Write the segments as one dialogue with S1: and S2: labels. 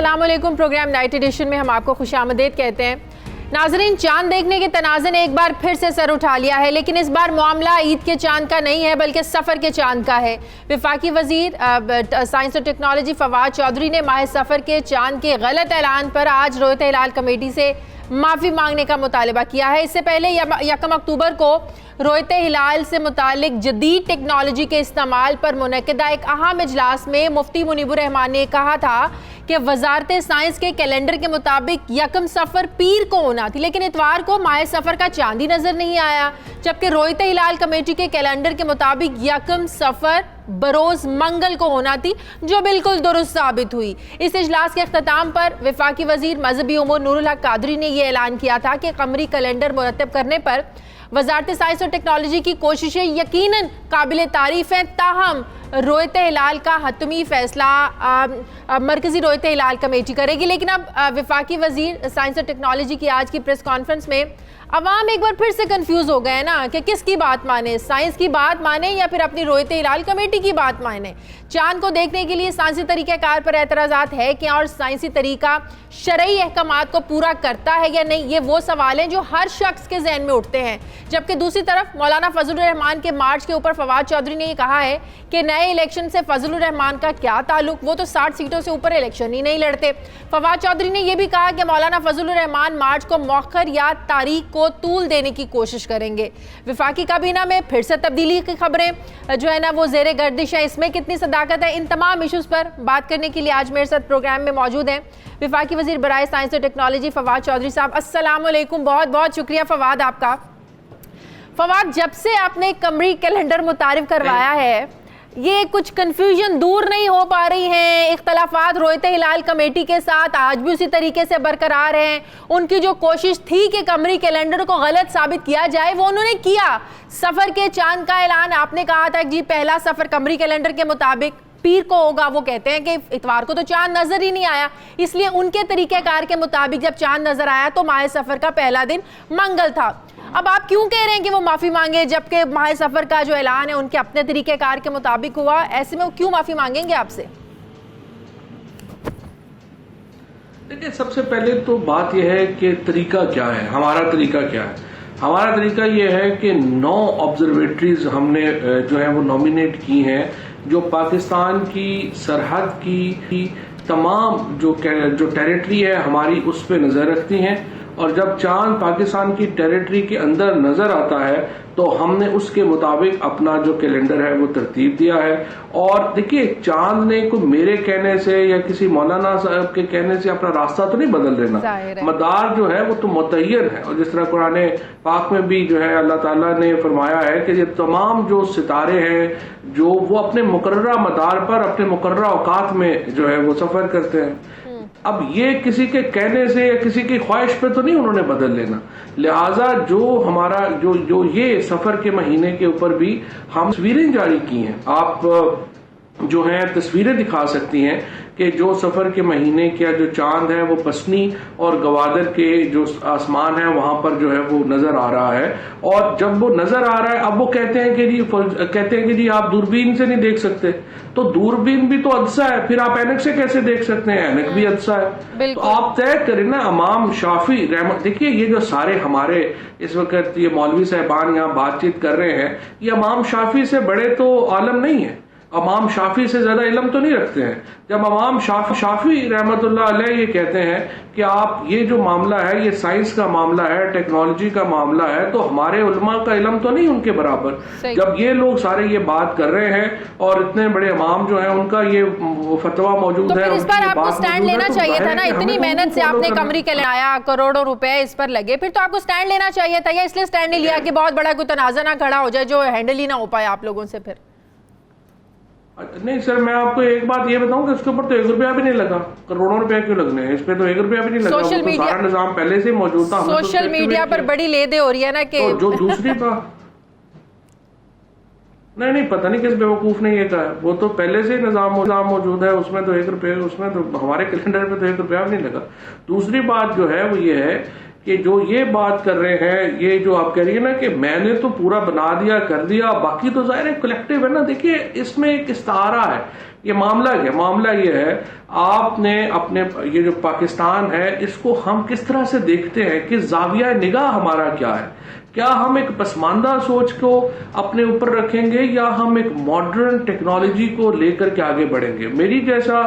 S1: अस्सलाम वालेकुम। Programme night addition में हम आपको खुशामदीद कहते हैं। नाजरीन, चांद देखने के तनाज़े ने एक बार फिर से सर उठा लिया है, लेकिन इस बार मामला ईद के चांद का नहीं है बल्कि सफ़र के चांद का है। वफाकी वजीर साइंस और टेक्नोलॉजी फवाद चौधरी ने माह सफ़र के चांद के गलत ऐलान पर आज रोयत हिलाल कमेटी से माफ़ी मांगने का मुतालबा किया है। इससे पहले 1 अक्टूबर को रोयत हिलाल से मुतालिक जदीद टेक्नोलॉजी के इस्तेमाल पर मुनक़दा एक अहम इजलास में मुफ्ती मुनीबुर रहमान ने कहा था कि वजारत साइंस के कैलेंडर के मुताबिक 1 सफ़र पीर को होना थी, लेकिन इतवार को माह सफ़र का चांद ही नज़र नहीं आया। जबकि रोयत हिलाल कमेटी के कैलेंडर के मुताबिक 1 सफ़र बरोज़ मंगल को होना थी, जो बिल्कुल दुरुस्त साबित हुई। इस इजलास के अख्ताम पर वफाकी वजीर मजहबी उमूर नूरुल हक कादरी ने यह ऐलान किया था कि कमरी कैलेंडर मुरतब करने पर वजारत साइंस और टेक्नोलॉजी की कोशिशें यकीनन काबिल तारीफ हैं, ताहम रोयत हिलाल का हतमी फैसला मरकजी रोयत हिलाल कमेटी करेगी। लेकिन अब वफाकी वजीर साइंस और टेक्नोलॉजी की आज की प्रेस कॉन्फ्रेंस में अवाम एक बार फिर से कंफ्यूज हो गए ना कि किसकी बात माने, साइंस की बात माने या फिर अपनी रोयत हिलाल कमेटी की बात माने। चांद को देखने के लिए साइंसी तरीक़ाकार पर एतराज़ात है कि और साइंसी तरीका शरई अहकामात को पूरा करता है या नहीं, ये वो सवाल हैं जो हर शख्स के जहन में उठते हैं। जबकि दूसरी तरफ मौलाना फजलुर रहमान के मार्च के ऊपर फवाद चौधरी ने यह कहा है कि नए इलेक्शन से फजलुर रहमान का क्या ताल्लुक, वो तो 60 सीटों से ऊपर इलेक्शन ही नहीं लड़ते। फवाद चौधरी ने यह भी कहा कि मौलाना फजलुर रहमान मार्च को मौखर या तारीख को तूल देने की कोशिश करेंगे। वफाकी काबीना में फिर से तब्दीली की खबरें जो है ना वो ज़ेरे गर्दिश है, इसमें कितनी सदाकत है, इन तमाम इशूज़ पर बात करने के लिए आज मेरे साथ प्रोग्राम में मौजूद हैं वफाकी वजीर बराए साइंस और टेक्नोलॉजी फवाद चौधरी साहब। अस्सलाम वालेकुम, बहुत बहुत शुक्रिया फवाद आपका। फवाद, जब से आपने कमरी कैलेंडर मुतारिफ करवाया है, ये कुछ कंफ्यूजन दूर नहीं हो पा रही हैं, इख्तलाफात रोयत हिलाल कमेटी के साथ आज भी उसी तरीके से बरकरार हैं। उनकी जो कोशिश थी कि कमरी कैलेंडर को गलत साबित किया जाए वो उन्होंने किया। सफ़र के चांद का ऐलान आपने कहा था कि जी पहला सफ़र कमरी कैलेंडर के मुताबिक पीर को होगा, वो कहते हैं कि इतवार को तो चांद नजर ही नहीं आया, इसलिए उनके तरीक़ेकार के मुताबिक जब चांद नजर आया तो माह सफ़र का पहला दिन मंगल था। अब आप क्यों कह रहे हैं कि वो माफ़ी मांगे जबकि माह सफ़र का जो ऐलान है उनके अपने तरीक़ेकार के मुताबिक हुआ? ऐसे में वो क्यों माफ़ी मांगेंगे आपसे?
S2: देखिए, सबसे पहले तो बात यह है कि तरीका क्या है, हमारा तरीका क्या है। हमारा तरीका यह है कि 9 ऑब्जर्वेटरीज हमने जो है वो नॉमिनेट की हैं, जो पाकिस्तान की सरहद की तमाम जो टेरिटरी है हमारी उस पर नजर रखती हैं। और जब चांद पाकिस्तान की टेरिटरी के अंदर नजर आता है तो हमने उसके मुताबिक अपना जो कैलेंडर है वो तरतीब दिया है। और देखिए, चांद ने को मेरे कहने से या किसी मौलाना साहब के कहने से अपना रास्ता तो नहीं बदल देना, मदार जो है वो तो मुतय्यन है। और जिस तरह कुरान पाक में भी जो है अल्लाह ताला ने फरमाया है कि ये तमाम जो सितारे हैं जो वो अपने मुकर्ररा मदार पर अपने मुकर्ररा औकात में जो है वो सफर करते हैं। अब ये किसी के कहने से या किसी की ख्वाहिश पे तो नहीं उन्होंने बदल लेना। लिहाजा जो हमारा जो ये सफर के महीने के ऊपर भी हम तस्वीरें जारी की हैं, आप जो है तस्वीरें दिखा सकती हैं कि जो सफर के महीने का जो चांद है वो पसनी और गवादर के जो आसमान है वहां पर जो है वो नजर आ रहा है। और जब वो नजर आ रहा है, अब वो कहते हैं कि जी आप दूरबीन से नहीं देख सकते, तो दूरबीन भी तो अदसा है, फिर आप ऐनक से कैसे देख सकते हैं? ऐनक भी अदसा है। तो आप तय करें ना। इमाम शाफी रहमत, देखिए ये जो सारे हमारे इस वक्त ये मौलवी साहबान यहाँ बातचीत कर रहे हैं, ये इमाम शाफी से बड़े तो आलम नहीं है, इमाम शाफी से ज्यादा इल्म तो नहीं रखते हैं। जब इमाम शाफी रहमतुल्लाह अलैह ये कहते हैं कि आप ये जो मामला है ये साइंस का मामला है, टेक्नोलॉजी का मामला है, तो हमारे उलमा का इल्म तो नहीं उनके बराबर। जब ये लोग सारे ये बात कर रहे हैं और इतने बड़े इमाम जो हैं उनका ये फतवा मौजूद है,
S1: इस पर आपको स्टैंड लेना चाहिए था ना। इतनी मेहनत से आपने कमरी के लाया, करोड़ों रुपए इस पर लगे, फिर तो आपको स्टैंड लेना चाहिए था, या इसलिए स्टैंड नहीं लिया कि बहुत बड़ा कोई तनाज़ा ना खड़ा हो जाए जो हैंडल ही ना हो पाए आप लोगों से? फिर
S2: नहीं सर, मैं आपको एक बात ये बताऊं कि इसके ऊपर तो 1 रुपया भी नहीं लगा। करोड़ों रुपया क्यों लगने हैं? इस पे तो 1 रुपया भी नहीं लगा।
S1: सोशल मीडिया,
S2: सारा निजाम पहले से मौजूद था।
S1: सोशल मीडिया पर बड़ी लेदे हो रही है ना कि
S2: तो जो दूसरी बात नहीं पता नहीं किस बेवकूफ ने ये कहा, वो तो पहले से निजाम मौजूद है, उसमें तो 1 रुपया, उसमें तो हमारे कैलेंडर पे तो 1 रुपया भी नहीं लगा। दूसरी बात जो है वो ये है कि जो ये बात कर रहे हैं, ये जो आप कह रही है ना कि मैंने तो पूरा बना दिया कर दिया, बाकी तो जाहिर है कलेक्टिव है ना। देखिए, इसमें एक इस्तारा है ये मामला क्या, मामला ये है आपने अपने ये जो पाकिस्तान है इसको हम किस तरह से देखते हैं कि जाविया निगाह हमारा क्या है। क्या हम एक पसमानदा सोच को अपने ऊपर रखेंगे या हम एक मॉडर्न टेक्नोलॉजी को लेकर के आगे बढ़ेंगे। मेरी जैसा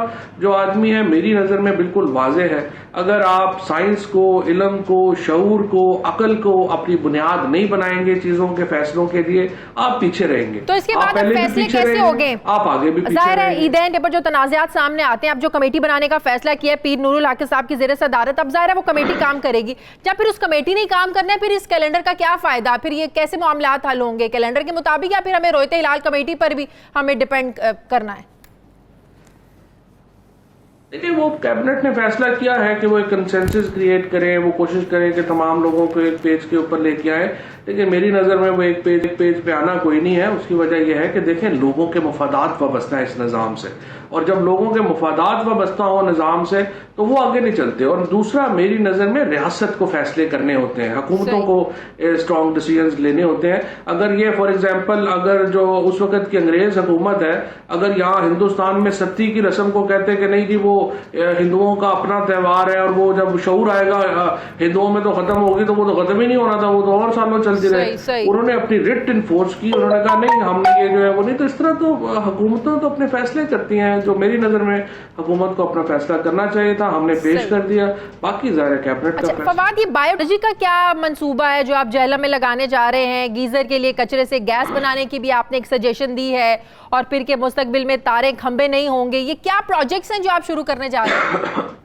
S2: जो आदमी है, मेरी नजर में बिल्कुल वाज़ेह है, अगर आप साइंस को, इल्म को, शऊर को, अकल को अपनी बुनियाद नहीं बनाएंगे चीजों के फैसलों के लिए, आप पीछे रहेंगे।
S1: तो इसके बाद फैसले कैसे होंगे,
S2: आप आगे भी पीछे
S1: जाहिर है
S2: रहेंगे।
S1: ईदेन डे पर जो तनाज़ात सामने आते हैं, अब जो कमेटी बनाने का फैसला किया है पीर नूरुल हक साहब की ज़ेर सदारत, अब जाहिर है वो कमेटी काम करेगी। जब फिर उस कमेटी ने काम करना है, फिर इस कैलेंडर का क्या फायदा, फिर ये कैसे मामलात हल होंगे कैलेंडर के मुताबिक, या फिर हमें रोयते हिलाल कमेटी पर भी हमें डिपेंड करना है?
S2: देखिए, वो कैबिनेट ने फैसला किया है कि वो एक कंसेंसस क्रिएट करें, वो कोशिश करें कि तमाम लोगों को एक पेज के ऊपर लेके आए। लेकिन मेरी नजर में वो एक पेज पे आना कोई नहीं है। उसकी वजह यह है कि देखें, लोगों के मफादात वाबस्ता है इस निज़ाम से, और जब लोगों के मफादात वाबस्ता हो निज़ाम से तो वो आगे नहीं चलते। और दूसरा, मेरी नजर में रियासत को फैसले करने होते हैं, हुकूमतों को स्ट्रॉन्ग डिसीजन लेने होते हैं। अगर ये फॉर एग्जाम्पल, अगर जो उस वक्त की अंग्रेज हुकूमत है, अगर यहाँ हिंदुस्तान में सत्ती की रस्म को कहते हैं कि नहीं जी वो हिंदुओं का अपना त्यौहार है और वो जब शऊर आएगा हिंदुओं में तो खत्म होगी, तो वो तो खत्म ही नहीं होना था, वो तो और सालों चलती रहे। उन्होंने अपनी रिट इन्फोर्स की, उन्होंने कहा नहीं हमने ये जो है वो नहीं। तो इस तरह तो हुकूमतें तो अपने फैसले करती हैं, जो मेरी नजर में हुकूमत को अपना फैसला करना चाहिए था, हमने पेश कर दिया, बाकी ज़ाहिर है कैबिनेट का।
S1: फवाद, ये बायोटेक्नोलॉजी का क्या मंसूबा है जो आप जहलम में लगाने जा रहे हैं? गीजर के लिए कचरे से गैस बनाने की भी आपने एक सजेशन दी है, और फिर के मुस्तकबिल में तारे खंबे नहीं होंगे। ये क्या प्रोजेक्ट्स हैं जो आप शुरू करने जा रहे हैं?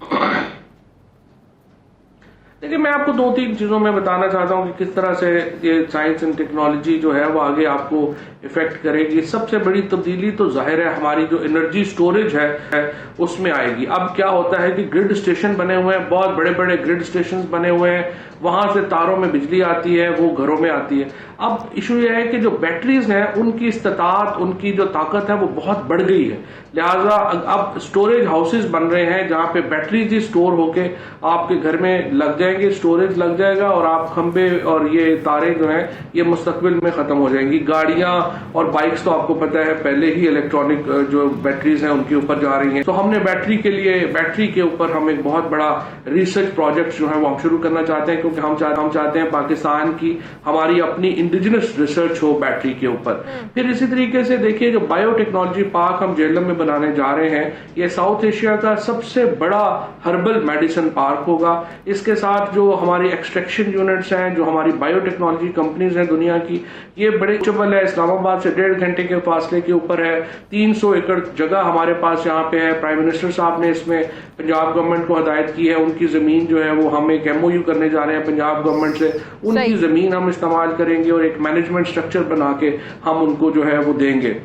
S2: देखिए, मैं आपको 2-3 चीजों में बताना चाहता हूं कि किस तरह से ये साइंस एंड टेक्नोलॉजी जो है वो आगे आपको इफेक्ट करेगी। सबसे बड़ी तब्दीली तो जाहिर है हमारी जो एनर्जी स्टोरेज है उसमें आएगी। अब क्या होता है कि ग्रिड स्टेशन बने हुए हैं, बहुत बड़े बड़े ग्रिड स्टेशन बने हुए हैं, वहां से तारों में बिजली आती है, वो घरों में आती है। अब इशू यह है कि जो बैटरीज हैं उनकी इस्तात, उनकी जो ताकत है वो बहुत बढ़ गई है, लिहाजा अब स्टोरेज हाउसेज बन रहे हैं जहां पे बैटरीज ही स्टोर होके आपके घर में लग जाएंगे, स्टोरेज लग जाएगा, और आप खंबे और ये तारे जो हैं ये मुस्तकबिल में खत्म हो जाएंगी। गाड़ियां और बाइक्स तो आपको पता है पहले ही इलेक्ट्रॉनिक जो बैटरीज हैं उनके ऊपर जा रही हैं। तो हमने बैटरी के ऊपर हम एक बहुत बड़ा रिसर्च प्रोजेक्ट जो है वो हम शुरू करना चाहते हैं, क्योंकि हम चाहते हैं पाकिस्तान की हमारी अपनी इंडिजिनस रिसर्च हो बैटरी के ऊपर। फिर इसी तरीके से देखिए, जो बायोटेक्नोलॉजी पार्क हम जेलम में बनाने जा रहे हैं, ये साउथ एशिया का सबसे बड़ा हर्बल मेडिसिन पार्क होगा। इसके साथ जो हमारी एक्सट्रैक्शन यूनिट्स हैं, जो हमारी बायोटेक्नोलॉजी कंपनीज हैं दुनिया की, ये बड़े चबल है, इस्लामाबाद से 1.5 घंटे के फासले के ऊपर है। 300 एकड़ जगह हमारे पास यहाँ पे है। प्राइम मिनिस्टर साहब ने इसमें पंजाब गवर्नमेंट को हदायत की है, उनकी जमीन जो है वो हम एक MOU करने जा रहे हैं पंजाब गवर्नमेंट से, उनकी जमीन हम इस्तेमाल करेंगे और एक मैनेजमेंट स्ट्रक्चर बना के हम उनको जो है वो देंगे।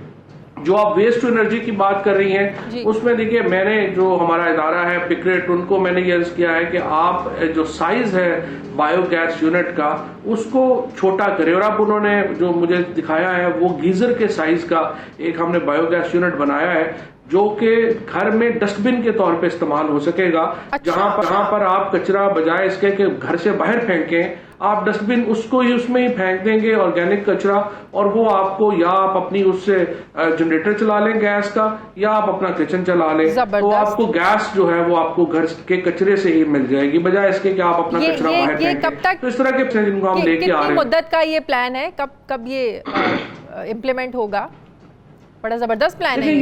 S2: जो आप वेस्ट टू एनर्जी की बात कर रही हैं, उसमें देखिए, मैंने जो हमारा इदारा है पिक्रेट, उनको मैंने ये अर्ज किया है कि आप जो साइज है बायोगैस यूनिट का उसको छोटा करें। और अब उन्होंने जो मुझे दिखाया है वो गीजर के साइज का एक हमने बायोगैस यूनिट बनाया है, जो कि घर में डस्टबिन के तौर पे इस्तेमाल हो सकेगा। जहां पर आप कचरा बजाय इसके कि घर से बाहर फेंकें, आप डस्टबिन उसको ही उसमें ही फेंक देंगे, ऑर्गेनिक कचरा, और वो आपको, या आप अपनी उससे जनरेटर चला लें गैस का, या आप अपना किचन चला लें, तो आपको गैस जो है वो आपको घर के कचरे से ही मिल जाएगी, बजाय इसके कि आप अपना कचरा बाहर फेंकें।
S1: कब तक,
S2: तो इस तरह के जिनको हम लेके आ रहे हैं,
S1: मुद्दत का ये प्लान है, कब ये इम्प्लीमेंट होगा? बड़ा जबरदस्त प्लान है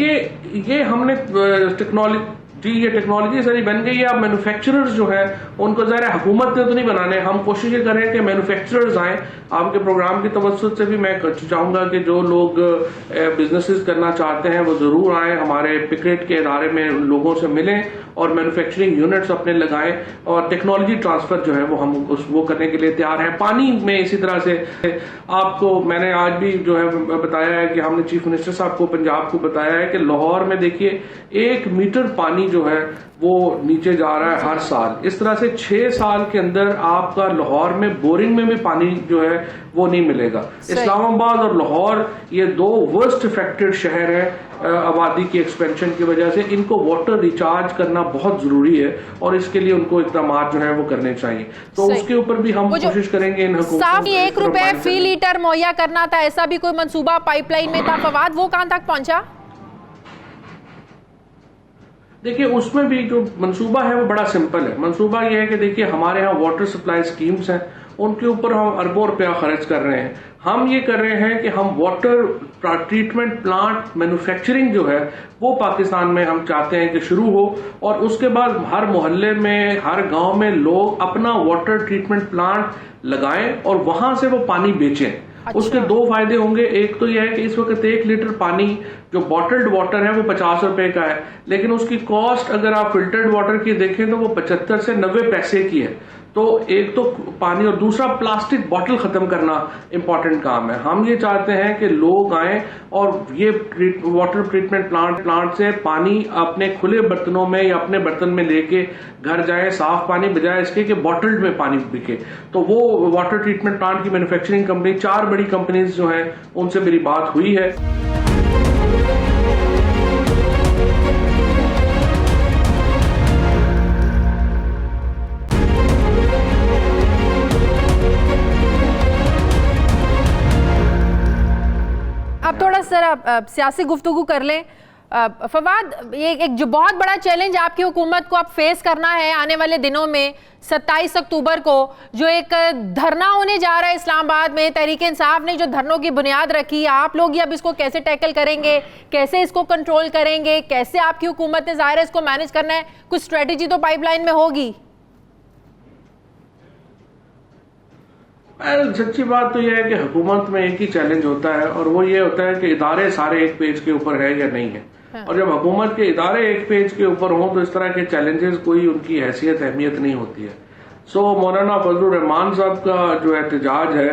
S2: ये हमने ये टेक्नोलॉजी सारी बन गई है। अब मैन्युफैक्चरर्स जो है उनको ज़रा हुकूमत ने तो नहीं बनाने, हम कोशिश ये करें कि मैन्युफैक्चरर्स आए। आपके प्रोग्राम की तवज्जुह से भी मैं चाहूंगा कि जो लोग बिजनेसेस करना चाहते हैं वो जरूर आए, हमारे पिक्रेट के इदारे में लोगों से मिलें और मैन्युफैक्चरिंग यूनिट्स अपने लगाएं, और टेक्नोलॉजी ट्रांसफर जो है वो हम वो करने के लिए तैयार हैं। पानी में इसी तरह से आपको मैंने आज भी जो है बताया है कि हमने चीफ मिनिस्टर साहब को पंजाब को बताया है कि लाहौर में देखिए 1 मीटर पानी जो है वो नीचे जा रहा है हर साल। इस तरह से 6 साल के अंदर आपका लाहौर में बोरिंग में भी पानी जो है वो नहीं मिलेगा। इस्लामाबाद और लाहौर ये 2 वर्स्ट अफेक्टेड शहर है आबादी की एक्सपेंशन की वजह से। इनको वाटर रिचार्ज करना बहुत जरूरी है और इसके लिए उनको इकदाम जो है वो करने चाहिए। तो उसके ऊपर भी हम कोशिश करेंगे इन
S1: साफ 1 रुपए फी लीटर मुहैया करना था, ऐसा भी कोई मंसूबा पाइपलाइन में था फवाद, वो कहां तक पहुंचा?
S2: देखिए उसमें भी जो मंसूबा है वो बड़ा सिंपल है। मंसूबा ये है कि देखिए हमारे यहाँ वाटर सप्लाई स्कीम्स हैं, उनके ऊपर हम अरबों रुपया खर्च कर रहे हैं। हम ये कर रहे हैं कि हम वाटर ट्रीटमेंट प्लांट मैन्युफैक्चरिंग जो है वो पाकिस्तान में हम चाहते हैं कि शुरू हो, और उसके बाद हर मोहल्ले में, हर गांव में लोग अपना वाटर ट्रीटमेंट प्लांट लगाएं और वहां से वो पानी बेचें। अच्छा। उसके दो फायदे होंगे। एक तो यह है कि इस वक्त 1 लीटर पानी जो बॉटल्ड वाटर है वो 50 रुपए का है, लेकिन उसकी कॉस्ट अगर आप फिल्टर्ड वाटर की देखें तो वो 75 से 90 पैसे की है। तो एक तो पानी, और दूसरा प्लास्टिक बॉटल खत्म करना इंपॉर्टेंट काम है। हम ये चाहते हैं कि लोग आए और ये वाटर ट्रीटमेंट प्लांट से पानी अपने खुले बर्तनों में या अपने बर्तन में लेके घर जाए, साफ पानी, बजाय इसके कि बॉटल्ड में पानी बिके। तो वो वाटर ट्रीटमेंट प्लांट की मैन्युफैक्चरिंग कंपनी, 4 बड़ी कंपनीज जो हैं उनसे मेरी बात हुई है।
S1: अब थोड़ा सर सियासी गुफ्तगू कर लें। फवाद, ये एक जो बहुत बड़ा चैलेंज आपकी हुकूमत को अब फेस करना है आने वाले दिनों में, 27 अक्टूबर को जो एक धरना होने जा रहा है इस्लामाबाद में, तहरीक इंसाफ ने जो धरनों की बुनियाद रखी, आप लोग ये अब इसको कैसे टैकल करेंगे, कैसे इसको कंट्रोल करेंगे, कैसे आपकी हुकूमत ने ज़ाहिर है इसको मैनेज करना है? कुछ स्ट्रेटेजी तो पाइपलाइन में होगी।
S2: सच्ची बात तो यह है कि हुकूमत में एक ही चैलेंज होता है, और वो ये होता है कि इदारे सारे एक पेज के ऊपर है या नहीं है। हाँ। और जब हुकूमत के इदारे एक पेज के ऊपर हों तो इस तरह के चैलेंजेस कोई उनकी हैसियत अहमियत नहीं होती है। मौलाना फजलुर रहमान साहब का जो एहतजाज है,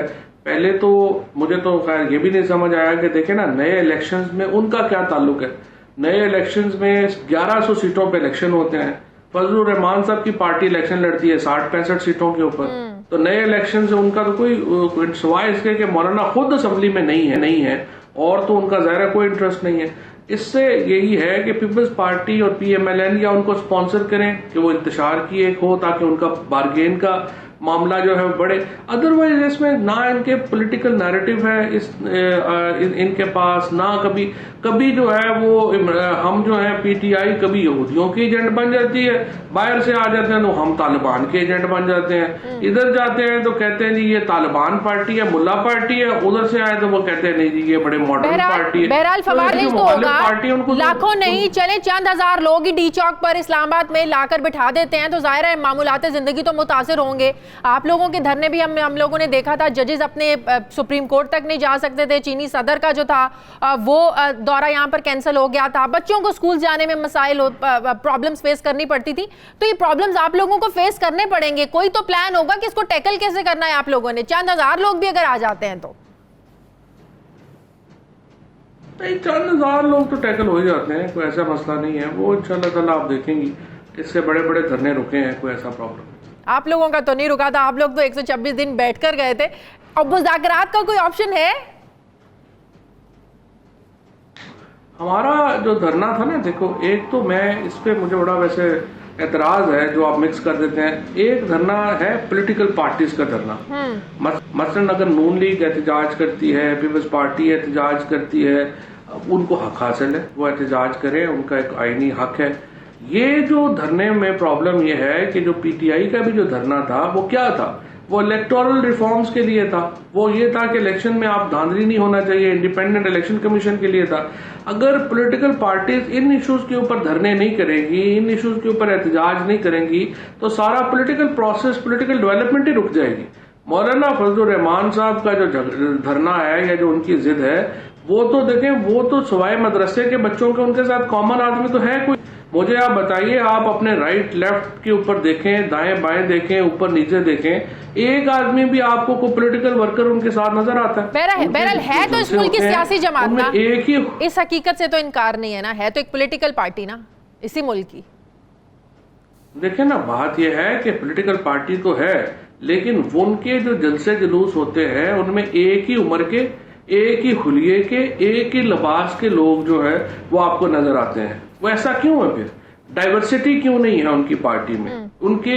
S2: पहले तो मुझे तो खैर ये भी नहीं समझ आया कि देखे ना, नए इलेक्शंस में उनका क्या ताल्लुक है। नए इलेक्शंस में 1100 सीटों पे इलेक्शन होते हैं। फजलुर रहमान साहब की पार्टी इलेक्शन लड़ती है 60-65 सीटों के ऊपर। तो नए इलेक्शन से उनका तो कोई सवाल इसके कि मौलाना खुद असेंबली में नहीं है और तो उनका ज़ाहिर कोई इंटरेस्ट नहीं है। इससे यही है कि पीपल्स पार्टी और PMLN या उनको स्पॉन्सर करें कि वो इंतशार की एक हो, ताकि उनका बार्गेन का मामला जो है वो बढ़े। अदरवाइज इसमें ना इनके पॉलिटिकल नैरेटिव है इनके पास, ना कभी जो है वो हम जो है PTI कभी यहूदियों की एजेंट बन जाती है, बाहर से आ जाते हैं तो हम तालिबान के एजेंट बन जाते हैं। इधर जाते हैं तो कहते हैं जी ये तालिबान पार्टी है, मुल्ला पार्टी है, उधर से आए तो वो कहते हैं नहीं जी ये बड़े मॉडर्न पार्टी है।
S1: बहरहाल फवाद तो होगा, लाखों नहीं चले चंद हजार लोग ही डी चौक पर इस्लामाबाद में लाकर बिठा देते हैं, तो जाहिर है मामूलात जिंदगी तो मुतासिर होंगे। आप लोगों के धरने भी हम लोगों ने देखा था, जजेस अपने सुप्रीम कोर्ट तक नहीं जा सकते थे, चीनी सदर का जो था वो दौरा यहाँ पर कैंसिल हो गया था, बच्चों को स्कूल जाने में मसाइल प्रॉब्लम्स फेस करनी पड़ती थी। तो ये प्रॉब्लम्स आप लोगों को फेस करने पड़ेंगे। कोई तो प्लान होगा कि इसको टैकल कैसे करना है आप लोगों ने। चंद हजार लोग भी अगर आ जाते हैं तो
S2: 4,000 लोग तो टैकल हो जाते हैं, कोई ऐसा मसला नहीं है। वो इंशाल्लाह ताला आप देखेंगी इससे बड़े बड़े धरने रुके हैं, कोई ऐसा प्रॉब्लम।
S1: आप लोगों का तो नहीं रुका था, आप लोग तो 126 दिन बैठकर गए थे। अब मुज़ाकरात का कोई ऑप्शन है?
S2: हमारा जो धरना था ना, देखो एक तो मैं इस पे मुझे बड़ा वैसे एतराज है जो आप मिक्स कर देते हैं। एक धरना है पॉलिटिकल पार्टीज का धरना, मसलन अगर नून लीग एहतजाज करती है, पीपल्स पार्टी एहतजाज करती है, उनको हक हासिल है, वो एहतजाज करें, उनका एक आईनी हक है। ये जो धरने में प्रॉब्लम ये है कि जो PTI का भी जो धरना था वो क्या था, वो इलेक्टोरल रिफॉर्म्स के लिए था। वो ये था कि इलेक्शन में आप धांधली नहीं होना चाहिए, इंडिपेंडेंट इलेक्शन कमीशन के लिए था। अगर पॉलिटिकल पार्टीज इन इश्यूज के ऊपर धरने नहीं करेंगी, इन इश्यूज के ऊपर एहतजाज नहीं करेंगी, तो सारा पॉलिटिकल प्रोसेस, पॉलिटिकल डेवलपमेंट ही रुक जाएगी। मौलाना फजलुर रहमान साहब का जो धरना है या जो उनकी जिद है, वो तो देखें, वो तो सवाए मदरसे के बच्चों के उनके साथ कॉमन आदमी तो है कोई। मुझे आप बताइए, आप अपने राइट लेफ्ट के ऊपर देखें, दाएं बाएं देखें, ऊपर नीचे देखें, एक आदमी भी आपको कोई पॉलिटिकल वर्कर उनके साथ नजर आता है?
S1: बहरहाल है तो इस मुल्क की सियासी जमात ना,
S2: एक ही
S1: इस हकीकत से तो इनकार नहीं है ना, है तो एक पॉलिटिकल पार्टी ना इसी मुल्क की।
S2: देखें ना, बात यह है कि पॉलिटिकल पार्टी तो है, लेकिन उनके जो जलसे जुलूस होते हैं उनमें एक ही उम्र के, एक ही हुलिये के, एक ही लिबास के लोग जो है वो आपको नजर आते हैं। वो ऐसा क्यों है? फिर डाइवर्सिटी क्यों नहीं है उनकी पार्टी में? उनके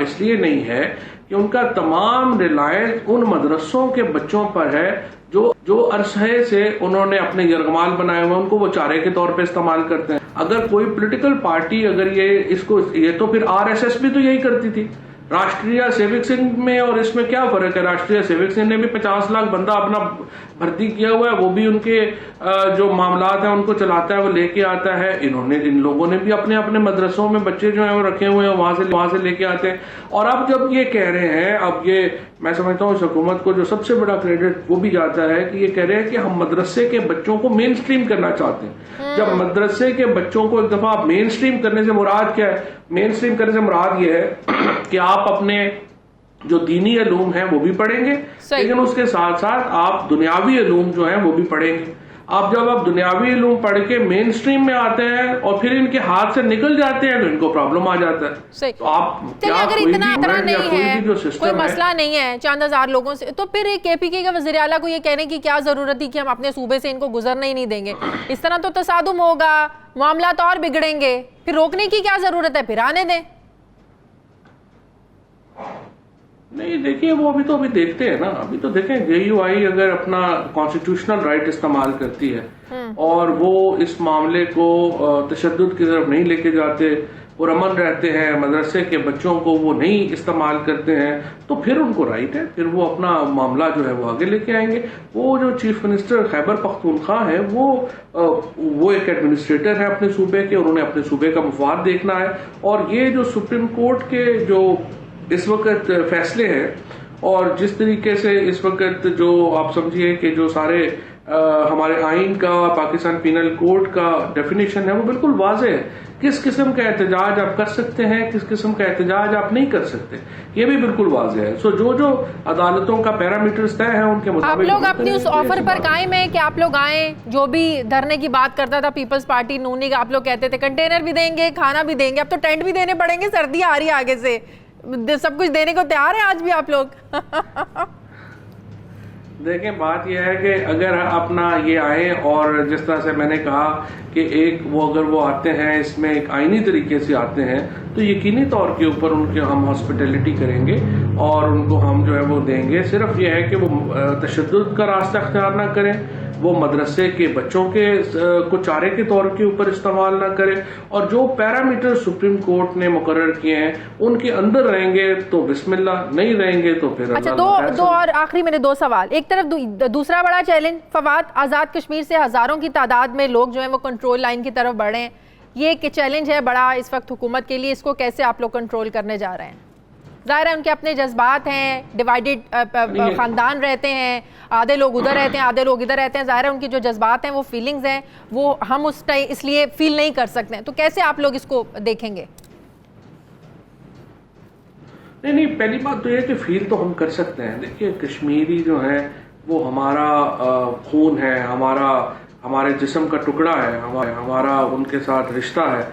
S2: इसलिए नहीं है कि उनका तमाम रिलायंस उन मदरसों के बच्चों पर है जो अरसे से उन्होंने अपने यरगमाल बनाए हुए, उनको वो चारे के तौर पे इस्तेमाल करते हैं। अगर कोई पॉलिटिकल पार्टी अगर ये तो फिर आरएसएस भी तो यही करती थी। राष्ट्रीय सेवक संघ में और इसमें क्या फर्क है? राष्ट्रीय सेवक संघ ने भी 50 लाख बंदा अपना भर्ती किया हुआ है, वो भी उनके जो मामलात हैं उनको चलाता है, वो लेके आता है। इन लोगों ने भी अपने अपने मदरसों में बच्चे जो हैं वो रखे हुए हैं, वहां से लेके आते हैं। और अब जब ये कह रहे हैं, अब ये मैं समझता हूँ इस हुकूमत को जो सबसे बड़ा क्रेडिट वो भी जाता है कि ये कह रहे हैं कि हम मदरसे के बच्चों को मेन स्ट्रीम करना चाहते हैं। जब मदरसे के बच्चों को एक दफा मेन स्ट्रीम करने से मुराद क्या है? मेन स्ट्रीम करने से मुराद ये है कि आप अपने जो दीनी इल्म हैं वो भी पढ़ेंगे, लेकिन उसके साथ साथ आप दुनियावी इल्म जो हैं वो भी पढ़ेंगे। आप जब आप दुनियावी इल्म पढ़ के मेन स्ट्रीम में आते हैं और फिर इनके हाथ से निकल जाते हैं तो इनको प्रॉब्लम आ जाता है।
S1: सही।
S2: तो आप
S1: चलिए, अगर इतना नहीं है, कोई
S2: है,
S1: मसला नहीं है चंद हजार लोगों से, तो फिर केपीके के वज़ीर आला को ये कहने की क्या जरूरत थी कि हम अपने सूबे से इनको गुजरने ही नहीं देंगे? इस तरह तो तसादुम होगा, मामला तो और बिगड़ेंगे, फिर रोकने की क्या जरूरत है? फिर आने दें।
S2: नहीं देखिए, वो अभी देखते हैं ना, अभी तो देखें जेयूआई अगर अपना कॉन्स्टिट्यूशनल राइट इस्तेमाल करती है और वो इस मामले को तशद्दुद की तरफ नहीं लेके जाते, पुरअमन रहते हैं, मदरसे के बच्चों को वो नहीं इस्तेमाल करते हैं, तो फिर उनको राइट है, फिर वो अपना मामला जो है वो आगे लेके आएंगे। वो जो चीफ मिनिस्टर खैबर पख्तूनख्वा है वो एक एडमिनिस्ट्रेटर है अपने सूबे के, उन्होंने अपने सूबे का मफाद देखना है। और ये जो सुप्रीम कोर्ट के जो इस वक्त फैसले हैं और जिस तरीके से इस वक्त जो आप समझिए कि जो सारे हमारे आइन का, पाकिस्तान पीनल कोड का डेफिनेशन है वो बिल्कुल वाज़ेह है। किस किस्म का एहतजाज आप कर सकते हैं, किस किस्म का एहतजाज आप नहीं कर सकते, ये भी बिल्कुल वाज़ेह है। सो जो अदालतों का पैरामीटर्स तय है उनके मुताबिक
S1: आप लोग अपनी उस ऑफर पर कायम है कि आप लोग आए? जो भी धरने की बात करता था पीपल्स पार्टी नून लीग, आप लोग कहते थे कंटेनर भी देंगे, खाना भी देंगे, अब तो टेंट भी देने पड़ेंगे, सर्दी आ रही है आगे से, सब कुछ देने को तैयार है आज भी आप लोग?
S2: देखें, बात यह है कि अगर अपना ये आए और जिस तरह से मैंने कहा कि अगर वो आते हैं इसमें एक आईनी तरीके से आते हैं तो यकीनी तौर के ऊपर उनके हम हॉस्पिटैलिटी करेंगे और उनको हम जो है वो देंगे। सिर्फ ये है कि वो तशद्दुद का रास्ता अख्तियार ना करें, वो मदरसे के बच्चों के को चारे के तौर के ऊपर इस्तेमाल ना करें, और जो पैरामीटर सुप्रीम कोर्ट ने मुकर्रर किए हैं उनके अंदर रहेंगे तो बिस्मिल्लाह, नहीं रहेंगे तो फिर।
S1: अच्छा, दो और आखिरी मेरे दो सवाल। एक तरफ दूसरा बड़ा चैलेंज फवाद, आज़ाद कश्मीर से हजारों की तादाद में लोग जो है वो कंट्रोल लाइन की तरफ बढ़े हैं, ये एक चैलेंज है बड़ा इस वक्त हुकूमत के लिए, इसको कैसे आप लोग कंट्रोल करने जा रहे हैं? ज़ाहिर है उनके अपने जज्बात हैं, डिवाइडेड ख़ानदान रहते हैं, आधे लोग उधर रहते हैं, आधे लोग इधर रहते हैं, ज़ाहिर है उनकी जो जज्बात हैं वो फीलिंग्स हैं, वो हम उस टाइम इसलिए फील नहीं कर सकते हैं, तो कैसे आप लोग इसको देखेंगे?
S2: नहीं, पहली बात तो ये कि फील तो हम कर सकते हैं। देखिए, कश्मीरी जो है वो हमारा खून है, हमारे जिस्म का टुकड़ा है, हमारा उनके साथ रिश्ता है,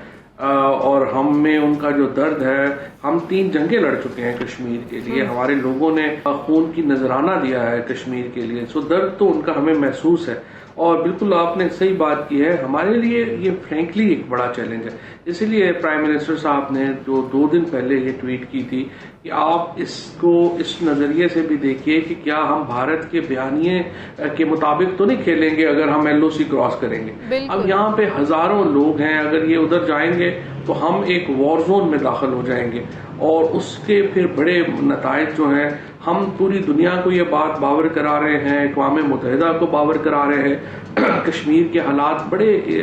S2: और हम में उनका जो दर्द है, हम 3 जंगें लड़ चुके हैं कश्मीर के लिए, हमारे लोगों ने खून की नजराना दिया है कश्मीर के लिए, सो दर्द तो उनका हमें महसूस है। और बिल्कुल आपने सही बात की है, हमारे लिए ये फ्रैंकली एक बड़ा चैलेंज है। इसीलिए प्राइम मिनिस्टर साहब ने जो 2 दिन पहले ये ट्वीट की थी कि आप इसको इस नजरिए से भी देखिए कि क्या हम भारत के बयानिए के मुताबिक तो नहीं खेलेंगे अगर हम LOC क्रॉस करेंगे। अब यहाँ पे हजारों लोग हैं, अगर ये उधर जाएंगे तो हम एक वॉर जोन में दाखिल हो जाएंगे और उसके फिर बड़े नताइज जो हैं, हम पूरी दुनिया को ये बात बावर करा रहे हैं, अक़वाम मुत्तहिदा को बावर करा रहे हैं, कश्मीर के हालात बड़े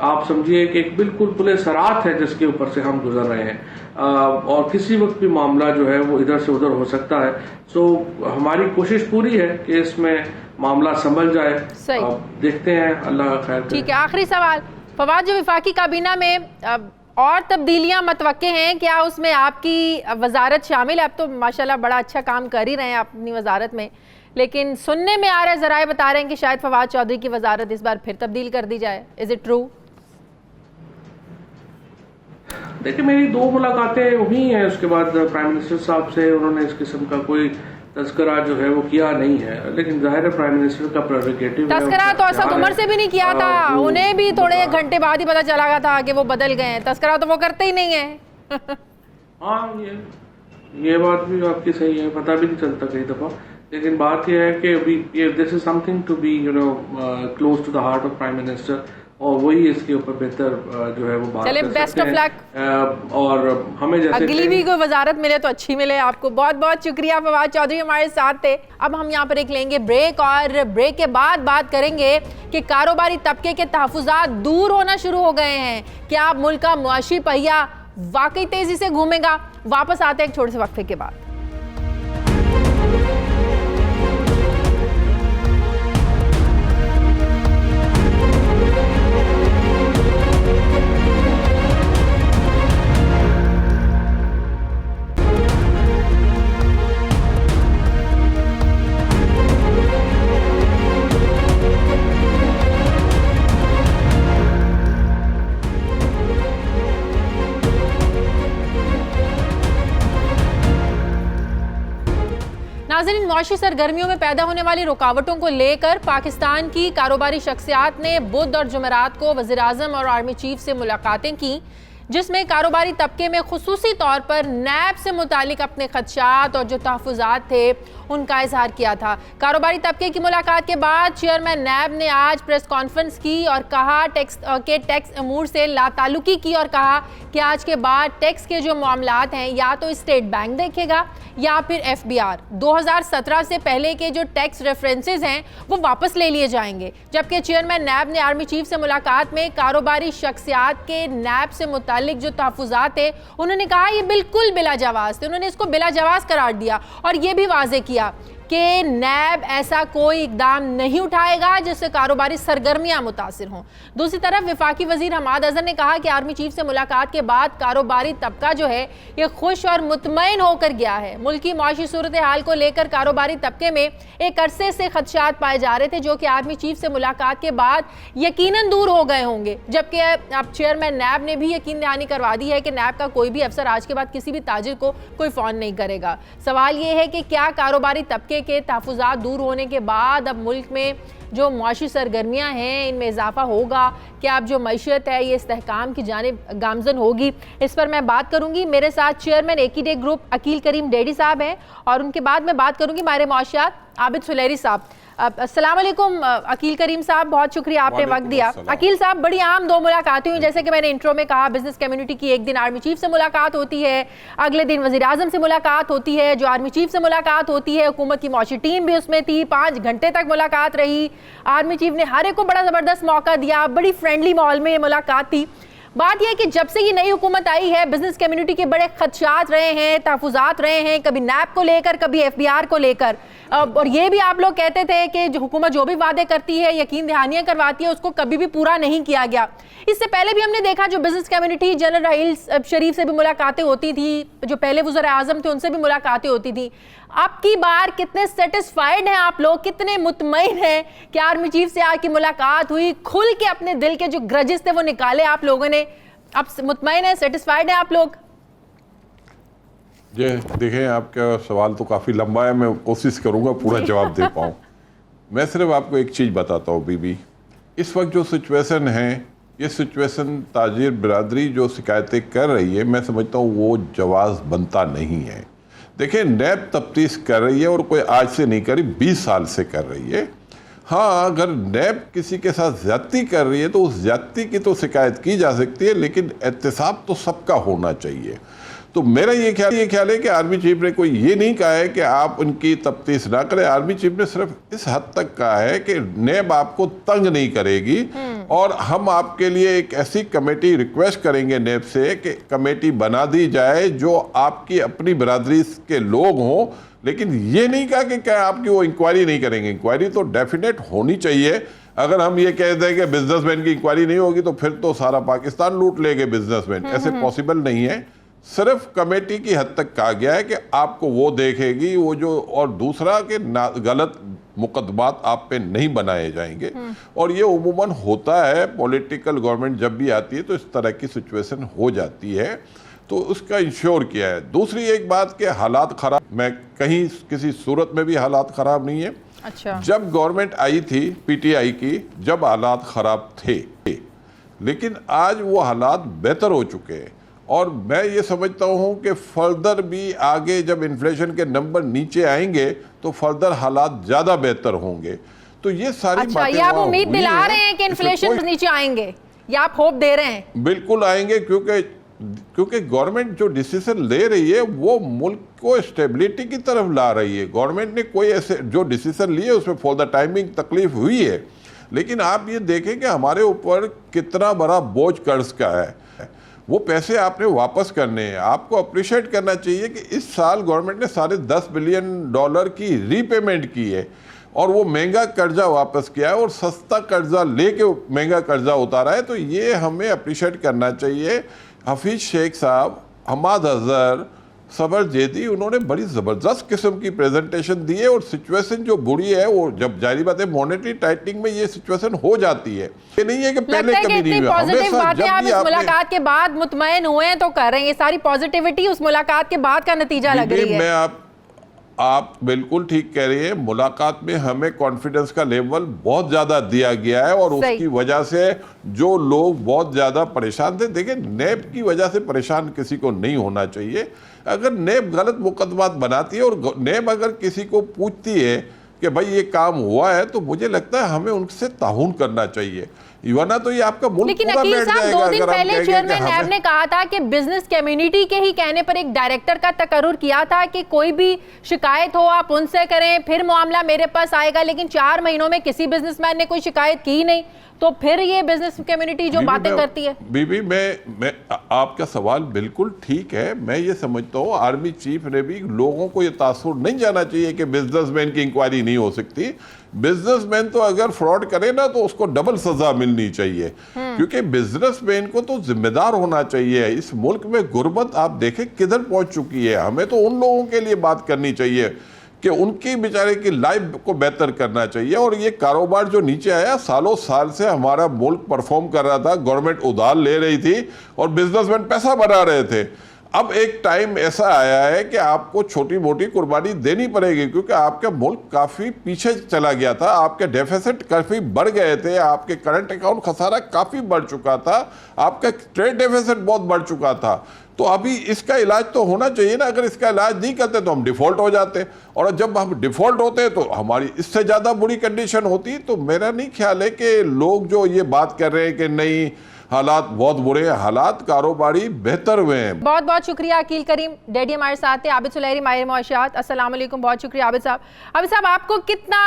S2: आप समझिए कि एक बिल्कुल पुले सरात है जिसके ऊपर से हम गुजर रहे हैं, और किसी वक्त भी मामला जो है वो इधर से उधर हो सकता है। सो हमारी कोशिश पूरी है कि इसमें मामला संभल जाए। देखते हैं, अल्लाह खैर करे।
S1: ठीक है, आखिरी सवाल फवाद, जो वफाकी काबीना में और तब्दीलियां मतवक्के हैं, क्या उसमें आपकी वजारत शामिल है? अब तो माशाल्लाह बड़ा अच्छा काम कर ही रहे हैं आप अपनी वजारत में, लेकिन सुनने में आ रहा है, ज़राए बता रहे हैं कि शायद फवाद चौधरी की वजारत इस बार फिर तब्दील कर दी जाए। Is it true?
S2: देखिए, मेरी 2 मुलाकातें हुई हैं, उसके बाद प्राइम मिनिस्टर साहब से उन्होंने इस किस्म का कोई तस्करा जो है वो किया नहीं है, लेकिन जाहिर है प्राइम मिनिस्टर का प्रेरोगेटिव है।
S1: तस्करा तो असद उमर से भी नहीं किया था, उन्हें भी थोड़े घंटे बाद ही पता चला गया था कि वो बदल गए हैं। तस्करा तो वो करते ही नहीं है।
S2: हाँ, ये बात भी आपकी सही है, पता भी नहीं चलता कई दफा, लेकिन बात यह है कि this is something to be close to the heart of prime minister, और वही इसके ऊपर बेहतर जो है वो बात
S1: चलिए,
S2: कर
S1: बेस्ट
S2: सकते
S1: ऑफ
S2: हैं।
S1: लक।
S2: और हमें जैसे
S1: अगली भी कोई वजारत मिले तो अच्छी मिले आपको। बहुत बहुत शुक्रिया फवाद चौधरी हमारे साथ थे। अब हम यहाँ पर एक लेंगे ब्रेक, और ब्रेक के बाद बात करेंगे कि कारोबारी तबके के तहफुजात दूर होना शुरू हो गए हैं। क्या अब मुल्क का मुआशी पहिया वाकई तेजी से घूमेगा? वापस आते हैं एक छोटे से वक्फे के बाद। नाज़रीन, मुआशी सरगर्मियों में पैदा होने वाली रुकावटों को लेकर पाकिस्तान की कारोबारी शख्सियात ने बुध और जुमेरात को वज़ीर-ए-आज़म और आर्मी चीफ से मुलाकातें की, जिसमें कारोबारी तबके में खुसूसी तौर पर नैब से मुतालिक अपने खदशात और जो तहफ़्फ़ुज़ात थे उनका इजहार किया था। कारोबारी तबके की मुलाकात के बाद चेयरमैन नैब ने आज प्रेस कॉन्फ्रेंस की और कहा टैक्स अमूर से लाताल्लुकी की, और कहा कि आज के बाद टैक्स के जो मामलात हैं या तो स्टेट बैंक देखेगा या फिर FBR। 2017 से पहले के जो टैक्स रेफरेंसेस हैं वो वापस ले लिए जाएंगे। जबकि चेयरमैन नैब ने आर्मी चीफ से मुलाकात में कारोबारी शख्सियात के नैब से मुतालिक जो तहफ़्फ़ुज़ात थे उन्होंने कहा ये बिल्कुल बिला जवाज़ थे। उन्होंने इसको बिला जवाज़ करार दिया और ये भी वाज़े किया कि नैब ऐसा कोई इकदाम नहीं उठाएगा जिससे कारोबारी सरगर्मियां मुतासिर हों। दूसरी तरफ वफाकी वजीर हमाद अजहर ने कहा कि आर्मी चीफ से मुलाकात के बाद कारोबारी तबका जो है ये खुश और मुतमईन होकर गया है। मुल्क की माशी सूरत हाल को लेकर कारोबारी तबके में एक अरसे से खदशात पाए जा रहे थे, जो कि आर्मी चीफ से मुलाकात के बाद यकीनन दूर हो गए होंगे। जबकि अब चेयरमैन नैब ने भी यकीन दहानी करवा दी है कि नैब का कोई भी अफसर आज के बाद किसी भी ताजिर को कोई फ़ोन नहीं करेगा। सवाल ये है कि क्या कारोबारी तबके के तहफ़्फ़ुज़ात दूर होने के बाद अब मुल्क में जो मुआशी सरगर्मियाँ हैं इनमें इजाफा होगा? क्या अब जो मईशत है ये इस्तेहकाम की जानिब गामजन होगी? इस पर मैं बात करूंगी। मेरे साथ चेयरमैन एकीडे ग्रुप अकील करीम डेडी साहब हैं, और उनके बाद मैं बात करूंगी माहिर मुआशियात आबिद सुलेरी साहब। अस्सलाम वालेकुम अकील करीम साहब, बहुत शुक्रिया आपने वक्त दिया। अकील साहब, बड़ी आम दो मुलाकातें हुई, जैसे कि मैंने इंट्रो में कहा, बिजनेस कम्युनिटी की एक दिन आर्मी चीफ से मुलाकात होती है, अगले दिन वज़ीर आज़म से मुलाकात होती है, जो आर्मी चीफ से मुलाकात होती है हुकूमत की मौशी टीम भी उसमें थी, 5 घंटे तक मुलाकात रही। आर्मी चीफ ने हर एक को बड़ा ज़बरदस्त मौका दिया, बड़ी फ्रेंडली माहौल में ये मुलाकात थी। बात यह है कि जब से ये नई हुकूमत आई है बिजनेस कम्युनिटी के बड़े खदशात रहे हैं, तहफ़्फ़ुज़ात रहे हैं, कभी नैब को लेकर कभी FBR को लेकर, और ये भी आप लोग कहते थे कि जो हुकूमत जो भी वादे करती है, यकीन दहानियाँ करवाती है, उसको कभी भी पूरा नहीं किया गया। इससे पहले भी हमने देखा जो बिजनेस कम्युनिटी जनरल राहील शरीफ से भी मुलाकातें होती थी, जो पहले वज़ीर-ए-आज़म थे उनसे भी मुलाकातें होती थी। अब की बार कितने सेटिस्फाइड हैं आप लोग, कितने मुतमईन हैं कि आर्मी चीफ से आके मुलाकात हुई, खुल के अपने दिल के जो ग्रजेस थे वो निकाले आप लोगों ने? अब मुतमईन है, सेटिस्फाइड हैं आप लोग?
S3: जी देखें, आपका सवाल तो काफ़ी लंबा है, मैं कोशिश करूंगा पूरा जवाब दे पाऊँ। मैं सिर्फ आपको एक चीज़ बताता हूँ बीबी, इस वक्त जो सिचुएशन है, ये सिचुएशन ताजिर बिरादरी जो शिकायतें कर रही है, मैं समझता हूँ वो जवाज़ बनता नहीं है। देखिए, नैब तफ्तीश कर रही है और कोई आज से नहीं करी, 20 साल से कर रही है। हाँ, अगर नैब किसी के साथ ज़्यादती कर रही है तो उस ज़्यादती की तो शिकायत की जा सकती है, लेकिन एहतसाब तो सबका होना चाहिए। तो मेरा ये ख्याल है कि आर्मी चीफ ने कोई ये नहीं कहा है कि आप उनकी तफ्तीश ना करें। आर्मी चीफ ने सिर्फ इस हद तक कहा है कि नैब आपको तंग नहीं करेगी, और हम आपके लिए एक ऐसी कमेटी रिक्वेस्ट करेंगे नैब से कि कमेटी बना दी जाए जो आपकी अपनी बरादरी के लोग हों। लेकिन ये नहीं कहा कि क्या आपकी वो इंक्वायरी नहीं करेंगे। इंक्वायरी तो डेफिनेट होनी चाहिए। अगर हम ये कह दें कि बिजनेसमैन की इंक्वायरी नहीं होगी तो फिर तो सारा पाकिस्तान लूट लेंगे बिजनेसमैन, ऐसे पॉसिबल नहीं है। सिर्फ कमेटी की हद तक कहा गया है कि आपको वो देखेगी वो जो, और दूसरा कि गलत मुकदमात आप पे नहीं बनाए जाएंगे। और ये उमूमन होता है, पॉलिटिकल गवर्नमेंट जब भी आती है तो इस तरह की सिचुएशन हो जाती है, तो उसका इंश्योर किया है। दूसरी एक बात कि हालात ख़राब, मैं कहीं किसी सूरत में भी हालात ख़राब नहीं है।
S1: अच्छा।
S3: जब गवर्नमेंट आई थी PTI की, जब हालात ख़राब थे, लेकिन आज वो हालात बेहतर हो चुके हैं। और मैं ये समझता हूँ कि फर्दर भी आगे जब इन्फ्लेशन के नंबर नीचे आएंगे तो फर्दर हालात ज़्यादा बेहतर होंगे। तो ये सारी
S1: अच्छा,
S3: बातें
S1: ये आप
S3: वहाँ
S1: उम्मीद
S3: हुई
S1: दिला
S3: हैं।
S1: रहे हैं कि
S3: इसमें
S1: इन्फ्लेशन नीचे आएंगे, या आप होप दे रहे हैं?
S3: बिल्कुल आएंगे, क्योंकि गवर्नमेंट जो डिसीजन ले रही है वो मुल्क को स्टेबिलिटी की तरफ ला रही है। गवर्नमेंट ने कोई ऐसे जो डिसीजन लिए उसमें फॉर द टाइमिंग तकलीफ हुई है, लेकिन आप ये देखें कि हमारे ऊपर कितना बड़ा बोझ कर्ज का है। वो पैसे आपने वापस करने हैं। आपको अप्रिशिएट करना चाहिए कि इस साल गवर्नमेंट ने $10.5 बिलियन की रीपेमेंट की है और वो महंगा कर्जा वापस किया है और सस्ता कर्जा लेके महंगा कर्जा उतारा है। तो ये हमें अप्रिशिएट करना चाहिए। हफीज शेख साहब, हमाद अजहर, सबर जेदी, उन्होंने बड़ी ज़बरदस्त किस्म की प्रेजेंटेशन दी है और सिचुएशन जो बुरी है वो जब जारी बात है मॉनेटरी टाइटनिंग में ये सिचुएशन हो जाती है। ये नहीं है कि पहले कभी नहीं हुआ।
S1: पॉजिटिव बातें आप इस मुलाकात के बाद मुतमईन हुए हैं तो कर रहे हैं, ये सारी पॉजिटिविटी उस मुलाकात के बाद का नतीजा लग रही है।
S3: मैं आप बिल्कुल ठीक कह रही हैं। मुलाकात में हमें कॉन्फिडेंस का लेवल बहुत ज़्यादा दिया गया है और उसकी वजह से जो लोग बहुत ज़्यादा परेशान थे, देखिए नेब की वजह से परेशान किसी को नहीं होना चाहिए। अगर नेब गलत मुकदमात बनाती है और नेब अगर किसी को पूछती है कि भाई ये काम हुआ है, तो मुझे लगता है हमें उनसे ताउन करना चाहिए, वरना तो ये आपका मुल्क
S1: लेकिन
S3: पूरा
S1: अकील
S3: बैठ
S1: साहब,
S3: जाएगा।
S1: 2 दिन पहले चेयरमैन नैब ने कहा था कि बिजनेस कम्युनिटी के ही कहने पर एक डायरेक्टर का तकर्रुर किया था कि कोई भी शिकायत हो आप उनसे करें, फिर मामला मेरे पास आएगा। लेकिन 4 महीनों में किसी बिजनेसमैन ने कोई शिकायत की नहीं, तो फिर ये बिजनेस कम्युनिटी जो बातें करती है।
S3: बीबी, मैं आपका सवाल बिल्कुल ठीक है। मैं ये समझता हूँ आर्मी चीफ ने भी लोगों को ये तासुर नहीं जाना चाहिए कि बिजनेसमैन की इंक्वायरी नहीं हो सकती। बिजनेसमैन तो अगर फ्रॉड करे ना तो उसको डबल सजा मिलनी चाहिए, क्योंकि बिजनेसमैन को तो जिम्मेदार होना चाहिए। इस मुल्क में गुर्बत आप देखें किधर पहुंच चुकी है। हमें तो उन लोगों के लिए बात करनी चाहिए कि उनकी बेचारे की लाइफ को बेहतर करना चाहिए। और ये कारोबार जो नीचे आया, सालों साल से हमारा मुल्क परफॉर्म कर रहा था, गवर्नमेंट उधार ले रही थी और बिजनेसमैन पैसा बना रहे थे। अब एक टाइम ऐसा आया है कि आपको छोटी मोटी कुर्बानी देनी पड़ेगी, क्योंकि आपका मुल्क काफ़ी पीछे चला गया था, आपके डेफिसिट काफ़ी बढ़ गए थे, आपके करंट अकाउंट खसारा काफ़ी बढ़ चुका था, आपका ट्रेड डेफिसिट बहुत बढ़ चुका था। तो अभी इसका इलाज तो होना चाहिए ना। अगर इसका इलाज नहीं करते तो हम डिफ़ॉल्ट हो जाते, और जब हम डिफ़ॉल्ट होते तो हमारी इससे ज़्यादा बुरी कंडीशन होती। तो मेरा नहीं ख्याल है कि लोग जो ये बात कर रहे हैं कि नहीं हालात बहुत बुरे हैं, हालात कारोबारी बेहतर हुए हैं।
S1: बहुत बहुत शुक्रिया अकील करीम डैडी हमारे साथ थे। आबिद सुलहरी माहिर मुआशियात, अस्सलाम वालेकुम। बहुत शुक्रिया आबिद साहब। आबिद साहब, आपको कितना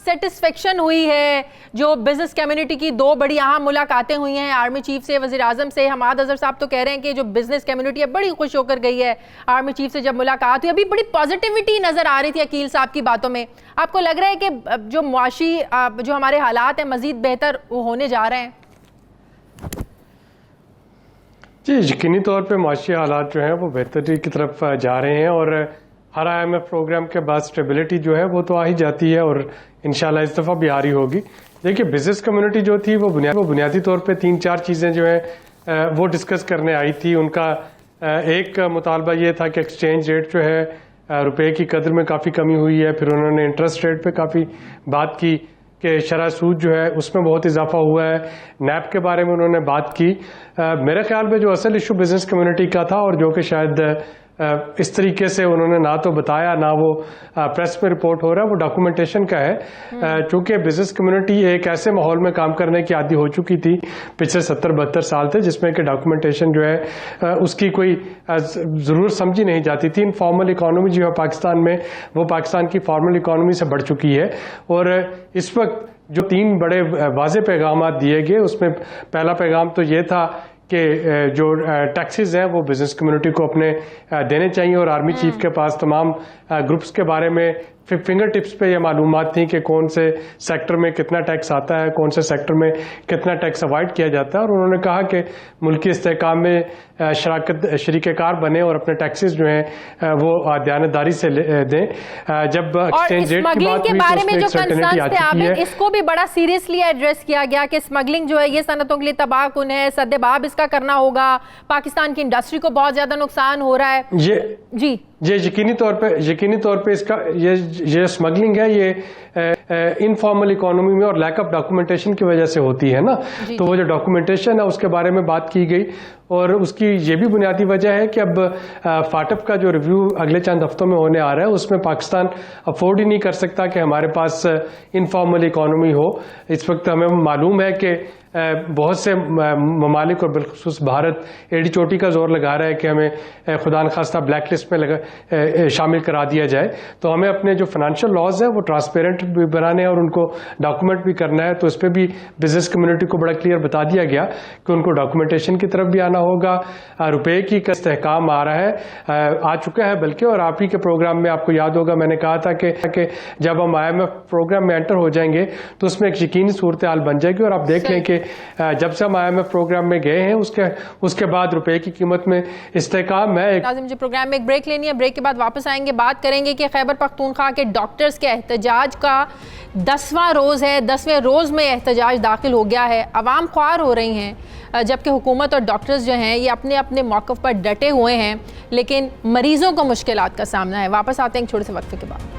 S1: सेटिस्फेक्शन हुई है जो बिजनेस कम्युनिटी की 2 बड़ी अहम मुलाकातें हुई हैं, आर्मी चीफ से, वज़ीर आज़म से। हमाद अजहर साहब तो कह रहे हैं कि जो बिजनेस कम्युनिटी है बड़ी खुश होकर गई है आर्मी चीफ से जब मुलाकात हुई। अभी बड़ी पॉजिटिविटी नजर आ रही थी अकील साहब की बातों में। आपको लग रहा है कि जो मुआशी जो हमारे हालात हैं मजीद बेहतर होने जा रहे हैं?
S4: जी, यकीनी तौर पे माशी हालात जो हैं वो बेहतरी की तरफ जा रहे हैं और हर IMF प्रोग्राम के बाद स्टेबिलिटी जो है वो तो आ ही जाती है और इंशाल्लाह इस दफ़ा भी आ रही होगी। देखिए, बिजनेस कम्युनिटी जो थी वो बुनियादी तौर पे 3-4 चीज़ें जो है वो डिस्कस करने आई थी। उनका एक मुतालबा ये था कि एक्सचेंज रेट जो है रुपए की कदर में काफ़ी कमी हुई है। फिर उन्होंने इंटरेस्ट रेट पे काफ़ी बात की कि शरह सूद जो है उसमें बहुत इजाफा हुआ है। नैब के बारे में उन्होंने बात की। मेरे ख्याल में जो असल इशू बिजनेस कम्युनिटी का था और जो कि शायद इस तरीके से उन्होंने ना तो बताया ना वो प्रेस में रिपोर्ट हो रहा है, वो डॉक्यूमेंटेशन का है। चूंकि बिजनेस कम्युनिटी एक ऐसे माहौल में काम करने की आदी हो चुकी थी पिछले 70-72 साल से, जिसमें कि डॉक्यूमेंटेशन जो है उसकी कोई ज़रूरत समझी नहीं जाती थी। इनफॉर्मल इकॉनमी जो है पाकिस्तान में, वो पाकिस्तान की फॉर्मल इकॉनमी से बढ़ चुकी है। और इस वक्त जो 3 बड़े वाज़ेह पैगाम दिए गए, उसमें पहला पैगाम तो ये था कि जो टैक्सेस हैं वो बिजनेस कम्युनिटी को अपने देने चाहिए और आर्मी चीफ के पास तमाम ग्रुप्स के बारे में फिंगर टिप्स पे ये मालूमात थी कि कौन से सेक्टर में कितना टैक्स आता है, कौन से सेक्टर में कितना टैक्स अवॉइड किया जाता है। और उन्होंने कहा कि मुल्की इस्तेहकाम में शरीककार बने और अपने टैक्सेस जो हैं वो दयानतदारी से दें। जब एक्सचेंज रेट की बात हुई तो उसमें एक सर्टेनिटी आ चुकी है।
S1: इसको भी बड़ा सीरियसली एड्रेस किया गया कि स्मगलिंग जो है ये सनतों के लिए तबाहकुन है, सद्देबाब इसका करना होगा, पाकिस्तान की इंडस्ट्री को बहुत ज्यादा नुकसान हो रहा है।
S4: ये यकीनी तौर पे इसका ये स्मगलिंग है, ये इनफॉर्मल इकोनॉमी में और लैक ऑफ डॉक्यूमेंटेशन की वजह से होती है ना। तो वो जो डॉक्यूमेंटेशन है उसके बारे में बात की गई और उसकी ये भी बुनियादी वजह है कि अब फाटप का जो रिव्यू अगले चंद हफ्तों में होने आ रहा है उसमें पाकिस्तान अफोर्ड ही नहीं कर सकता कि हमारे पास इनफॉर्मल इकोनॉमी हो। इस वक्त हमें मालूम है कि बहुत से ममालिक और बिलखुसूस भारत एड़ी चोटी का जोर लगा रहा है कि हमें खुदा न खास्ता ब्लैक लिस्ट में शामिल करा दिया जाए। तो हमें अपने जो फाइनेंशियल लॉज हैं वो ट्रांसपेरेंट भी बनाने हैं और उनको डॉक्यूमेंट भी करना है। तो इस पर भी बिजनेस कम्युनिटी को बड़ा क्लियर बता दिया गया कि उनको डॉक्यूमेंटेशन की तरफ भी आना होगा। रुपये की इस्तेहकाम आ रहा है, आ चुका है बल्कि, और आप ही के प्रोग्राम में आपको याद होगा मैंने कहा था कि जब हम IMF प्रोग्राम में एंटर हो जाएंगे तो उसमें एक यकीनी सूरत हाल बन जाएगी। और आप देख लें कि जब से हम IMF प्रोग्राम में गए हैं उसके बाद रुपए की कीमत में इस्तेहकाम है।
S1: मुझे प्रोग्राम में एक ब्रेक लेनी है, ब्रेक के बाद वापस आएंगे, बात करेंगे कि खैबर पख्तूनख्वा के डॉक्टर्स के एहतजाज का 10वां रोज है। 10वें रोज में एहतजाज दाखिल हो गया है, अवाम ख्वार हो रही हैं, जबकि हुकूमत और डॉक्टर्स जो हैं ये अपने अपने मौक़िफ़ पर डटे हुए हैं, लेकिन मरीजों को मुश्किलात का सामना है। वापस आते हैं छोटे से वक्फे के बाद।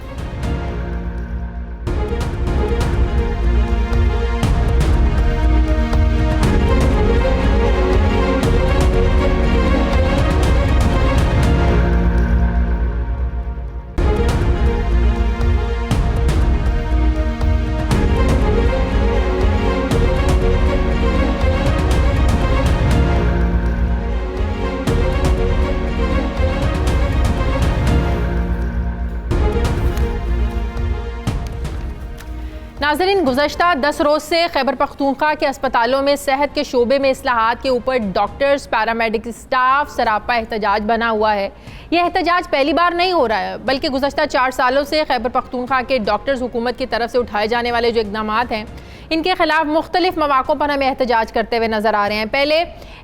S1: नाज़रीन, गुज़श्ता 10 रोज़ से खैबर पख्तूनख्वा के अस्पतालों में सेहत के शोबे में इस्लाहात के ऊपर डॉक्टर्स, पैरामेडिक स्टाफ सरापा एहतजाज बना हुआ है। यह एहतजाज पहली बार नहीं हो रहा है, बल्कि गुज़श्ता 4 सालों से खैबर पख्तूनख्वा के डॉक्टर्स हुकूमत की तरफ से उठाए जाने वाले जो इक़दाम हैं इनके खिलाफ मुख्तलिफ मौक़ों पर हमें एहतजाज करते हुए नजर आ रहे हैं। पहले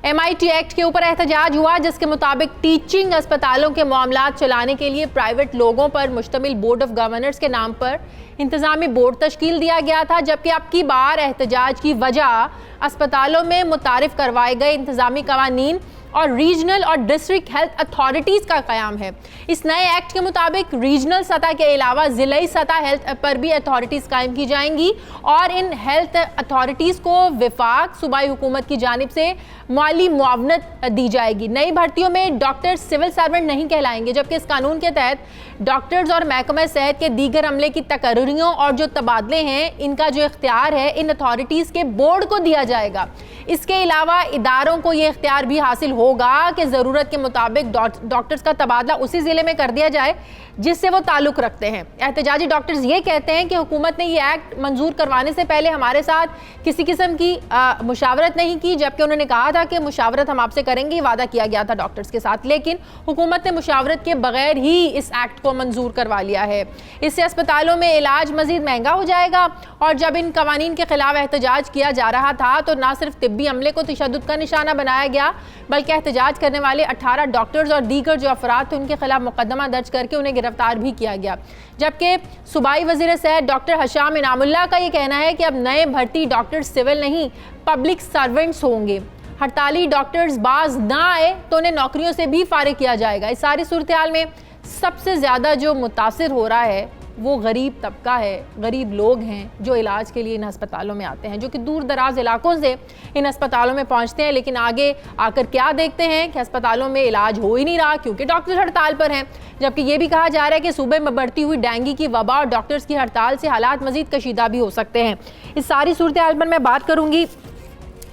S1: MIT एक्ट के ऊपर एहतजाज हुआ, जिसके मुताबिक टीचिंग अस्पतालों के मामलात चलाने के लिए प्राइवेट लोगों पर मुश्तमिल बोर्ड ऑफ गवर्नर्स के नाम पर इंतजामी बोर्ड तश्कील दिया गया था। जबकि अब की बार एहतजाज की वजह अस्पतालों में मुतारिफ करवाए गए इंतजामी कवानीन और रीजनल और डिस्ट्रिक्ट हेल्थ अथॉरिटीज़ का क़याम है। इस नए एक्ट के मुताबिक रीजनल सतह के अलावा ज़िलाई सतह हेल्थ पर भी अथॉरिटीज़ कायम की जाएंगी और इन हेल्थ अथॉरिटीज़ को विफाक सूबाई हुकूमत की जानिब से माली मुआवनत दी जाएगी। नई भर्तियों में डॉक्टर्स सिविल सर्वेंट नहीं कहलाएंगे, जबकि इस कानून के तहत डॉक्टर्स और महकमा सेहत के दीगर अमले की तकर्रियों और जो तबादले हैं इनका जो इख्तियार है इन अथॉरिटीज़ के बोर्ड को दिया जाएगा। इसके अलावा इदारों को ये इख्तियार भी हासिल होगा कि ज़रूरत के मुताबिक डॉक्टर्स का तबादला उसी ज़िले में कर दिया जाए जिससे वो ताल्लुक़ रखते हैं। एहतजाजी डॉक्टर्स ये कहते हैं कि हुकूमत ने ये एक्ट मंजूर करवाने से पहले हमारे साथ किसी किस्म की मुशावरत नहीं की, जबकि उन्होंने कहा था कि मुशावरत हम आपसे करेंगे, वादा किया गया था डॉक्टर्स के साथ, लेकिन हुकूमत ने मुशावरत के बगैर ही इस एक्ट को मंजूर करवा लिया है। इससे अस्पतालों में इलाज मजीद महंगा हो जाएगा। और जब इन कवानीन के खिलाफ एहतजाज किया जा रहा था तो ना सिर्फ तिब्बी अमले को तशद्दुद का निशाना बनाया गया, बल्कि एहतजाज करने वाले 18 डॉक्टर्स और दीगर जो अफराद थे उनके खिलाफ मुकदमा दर्ज करके उन्हें गिरफ्तार भी किया गया। जबकि सूबाई वज़ीर सेहत डॉक्टर हशाम इनामुल्लाह का ये कहना है कि अब नए भर्ती डॉक्टर सिविल नहीं पब्लिक सर्वेंट्स होंगे। हड़ताली डॉक्टर्स बाज ना आए तो उन्हें नौकरियों से भी फारिग किया जाएगा। इस सारी सूरत हाल में सबसे ज़्यादा जो मुतासिर हो रहा है वो गरीब तबका है, गरीब लोग हैं जो इलाज के लिए इन अस्पतालों में आते हैं, जो कि दूर दराज इलाकों से इन अस्पतालों में पहुंचते हैं। लेकिन आगे आकर क्या देखते हैं कि अस्पतालों में इलाज हो ही नहीं रहा क्योंकि डॉक्टर हड़ताल पर हैं। जबकि ये भी कहा जा रहा है कि सूबे में बढ़ती हुई डेंगू की वबा और डॉक्टर्स की हड़ताल से हालात मजीद कशीदा भी हो सकते हैं। इस सारी सूरत हाल पर मैं बात करूँगी।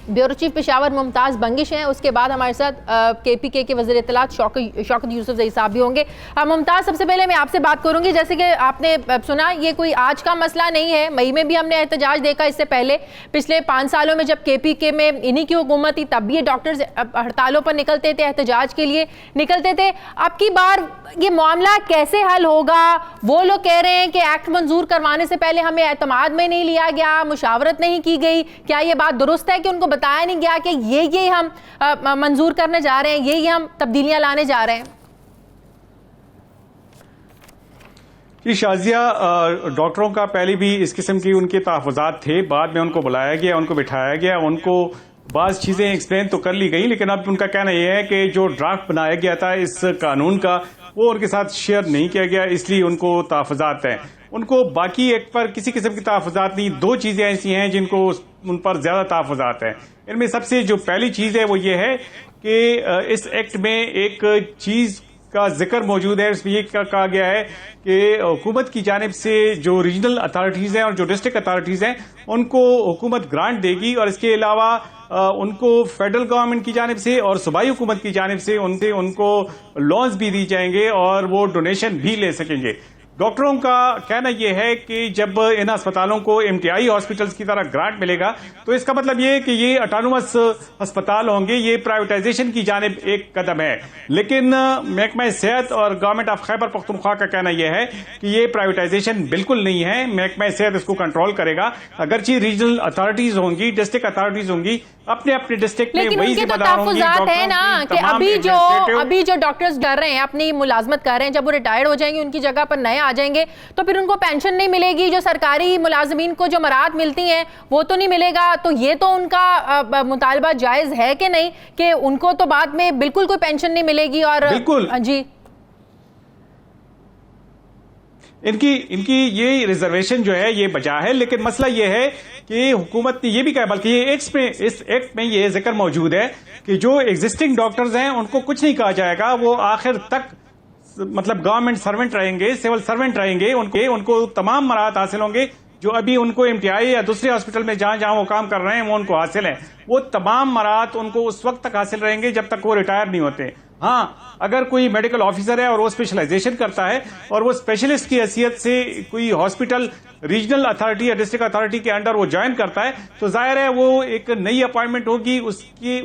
S1: ब्यूरो चीफ पेशावर मुमताज़ बंगिश हैं, उसके बाद हमारे साथ KPK के वज़ीर इत्तलात शौकत यूसुफजई साहब भी होंगे। मुमताज़, सबसे पहले मैं आपसे बात करूंगी, जैसे कि आपने सुना ये कोई आज का मसला नहीं है, मई में भी हमने एहतजाज देखा। इससे पहले पिछले 5 सालों में जब KPK में इन्हीं की हुकूमत थी तब भी ये डॉक्टर्स हड़तालों पर निकलते थे, एहतजाज के लिए निकलते थे। अब की बार ये मामला कैसे हल होगा? वो लोग कह रहे हैं कि एक्ट मंजूर करवाने से पहले हमें एतमाद में नहीं लिया गया, मुशावरत नहीं की गई। क्या ये बात दुरुस्त है कि उनको बताया नहीं गया कि ये हम मंजूर करने जा रहे हैं, ये हम तब्दीलियां लाने जा रहे हैं?
S5: जी शाजिया, डॉक्टरों का पहले भी इस किस्म की उनके तहफ़्फ़ुज़ात थे, बाद में उनको बुलाया गया, उनको बिठाया गया, उनको बाज़ चीज़ें एक्सप्लेन तो कर ली गई, लेकिन अब उनका कहना यह है कि जो ड्राफ्ट बनाया गया था इस कानून का वो उनके साथ शेयर नहीं किया गया, इसलिए उनको तहफ़्फ़ुज़ात हैं। उनको बाकी एक्ट पर किसी किस्म की तहफ़्फ़ुज़ात नहीं। 2 चीज़ें ऐसी हैं जिनको उन पर ज़्यादा तहफ़्फ़ुज़ात हैं। इनमें सबसे जो पहली चीज़ है वो ये है कि इस एक्ट में एक चीज का जिक्र मौजूद है। इसमें ये कहा गया है कि हुकूमत की जानिब से जो रीजनल अथॉरिटीज हैं और जो डिस्ट्रिक्ट अथॉरिटीज हैं उनको हुकूमत ग्रांट देगी, और इसके अलावा उनको फेडरल गवर्नमेंट की जानिब से और सूबाई हुकूमत की जानिब से उनको लोन्स भी दी जाएंगे और वो डोनेशन भी ले सकेंगे। डॉक्टरों का कहना यह है कि जब इन अस्पतालों को एमटीआई हॉस्पिटल्स की तरह ग्रांट मिलेगा तो इसका मतलब ये है कि ये ऑटोनोमस अस्पताल होंगे, ये प्राइवेटाइजेशन की जानिब एक कदम है। लेकिन महकमा सेहत और गवर्नमेंट ऑफ खैबर पख्तूनख्वा का कहना यह है कि ये प्राइवेटाइजेशन बिल्कुल नहीं है। महकमा सेहत इसको कंट्रोल करेगा। अगरचे रीजनल अथॉरिटीज होंगी, डिस्ट्रिक्ट अथॉरिटीज होंगी, अपने अपने डिस्ट्रिक्ट में वही जिम्मेदार होंगी।
S1: है ना कि अभी जो डॉक्टर्स कर रहे हैं, अपनी मुलाजमत कर रहे हैं, जब वो रिटायर्ड हो जाएंगे उनकी जगह पर नए आ जाएंगे तो फिर उनको पेंशन नहीं मिलेगी। जो सरकारी मुलाजमीन को जो मराहत मिलती हैं वो तो नहीं मिलेगा। तो ये तो उनका मुतालबा जायज है कि नहीं कि उनको तो बाद में बिल्कुल कोई पेंशन नहीं मिलेगी। और
S5: बिल्कुल जी, इनकी ये रिजर्वेशन जो है ये बचा है। लेकिन मसला ये है कि हुकूमत ने ये भी कहा, बल्कि ये इस एक्ट में ये जिक्र मौजूद है कि जो एग्जिस्टिंग डॉक्टर्स हैं उनको कुछ नहीं कहा जाएगा, वो आखिर तक मतलब गवर्नमेंट सर्वेंट रहेंगे, सिविल सर्वेंट रहेंगे, उनको तमाम मराहत हासिल होंगे जो अभी उनको एमटीआई या दूसरे हॉस्पिटल में जहां वो काम कर रहे हैं वो उनको हासिल है। वो तमाम मराहत उनको उस वक्त तक हासिल रहेंगे जब तक वो रिटायर नहीं होते। हाँ, अगर कोई मेडिकल ऑफिसर है और वो स्पेशलाइजेशन करता है और वो स्पेशलिस्ट की हैसियत से कोई हॉस्पिटल रीजनल अथॉरिटी या डिस्ट्रिक्ट अथॉरिटी के अंडर वो ज्वाइन करता है तो जाहिर है वो एक नई अपॉइंटमेंट होगी उसकी।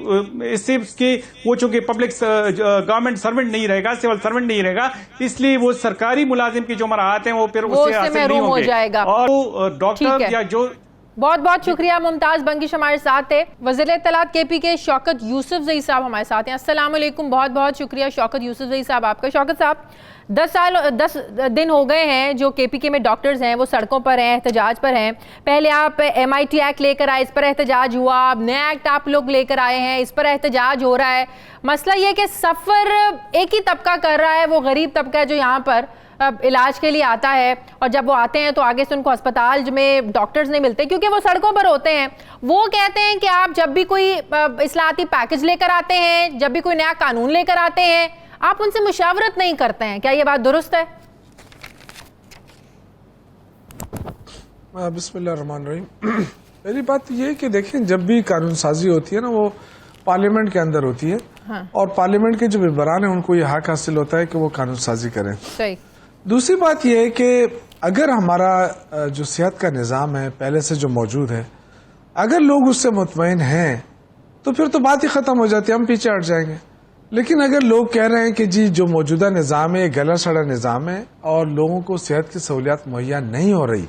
S5: इससे उसके वो चूंकि पब्लिक गवर्नमेंट सर्वेंट नहीं रहेगा, सिविल सर्वेंट नहीं रहेगा, इसलिए वो सरकारी मुलाजिम की जो मराहत हैं वो फिर उससे हासिल नहीं होंगे। और डॉक्टर या जो
S1: बहुत बहुत शुक्रिया। मुमताज बंगिश हमारे साथ थे। वज़ीर इत्तलात केपी के शौकत यूसुफजई साहब हमारे साथ हैं। अस्सलाम वालेकुम, बहुत बहुत शुक्रिया शौकत यूसुफजई साहब आपका। शौकत साहब, 10 दिन हो गए हैं जो केपीके में डॉक्टर्स हैं वो सड़कों पर हैं, एहतजाज पर हैं। पहले आप MIT एक्ट लेकर आए, इस पर एहतजाज हुआ। अब नया एक्ट आप लोग लेकर आए हैं, इस पर एहतजाज हो रहा है। मसला ये कि सफ़र एक ही तबका कर रहा है, वो गरीब तबका है जो यहाँ पर इलाज के लिए आता है, और जब वो आते हैं तो आगे से उनको अस्पताल में डॉक्टर्स नहीं मिलते क्योंकि वो सड़कों पर होते हैं। वो कहते हैं कि आप जब भी कोई इस्लाहाती पैकेज लेकर आते हैं, जब भी कोई नया कानून लेकर आते हैं, आप उनसे मुशावरत नहीं करते हैं। क्या ये बात दुरुस्त है?
S6: बिस्मिल्लाहिर्रहमानिर्रहीम। पहली बात ये है कि देखें, जब भी कानून साजी होती है ना वो पार्लियामेंट के अंदर होती है। हाँ। और पार्लियामेंट के जो मेंबरान हैं उनको ये हक हासिल होता है कि वो कानून साजी करें। सही। दूसरी बात यह है कि अगर हमारा जो सेहत का निज़ाम है पहले से जो मौजूद है, अगर लोग उससे मुतमईन हैं तो फिर तो बात ही ख़त्म हो जाती है, हम पीछे हट जाएंगे। लेकिन अगर लोग कह रहे हैं कि जी जो मौजूदा निज़ाम है गला सड़ा निज़ाम है और लोगों को सेहत की सहूलियात मुहैया नहीं हो रही,